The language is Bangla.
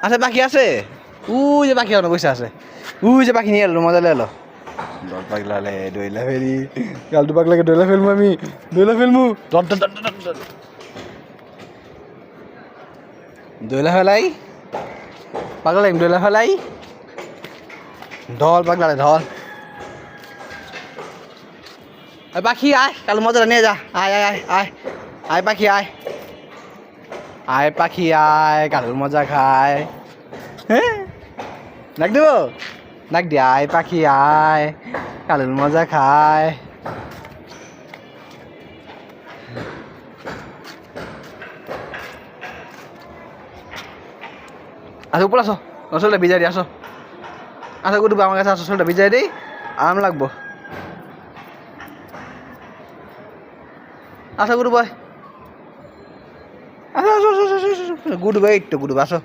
আছে পাখি আছে উই যে পাখি এখনো বসে আছে উই যে পাখি নিয়ে এলো মজা এলো দল পাগলালে দইলা ফেরি গালটু পাগলাকে দইলা ফেলবো আমি দইলা ফেলবো দইলা ফেলাই পাগলা দইলা ফেলাই ঢল পাগলালে ঢল পাখি আয় কাল মজাটা নিয়ে যা আয় আয় আয় আয় আয় পাখি আয় আয় পাখি আয় কালুর মজা খায় হ্যাঁ ডাক দেবো ডাক দি আয় পাখি আয় কালুর মজা খায় আচ্ছা উপর আসো শরীরটা ভিজাই দিই আসো আচ্ছা গুটুবা আমার কাছে আসো শরীরটা ভিজাই দিই আরাম লাগবো আচ্ছা গুটু ভাই আসো আসো আসো গুটু ভাই একটু গুটু আসো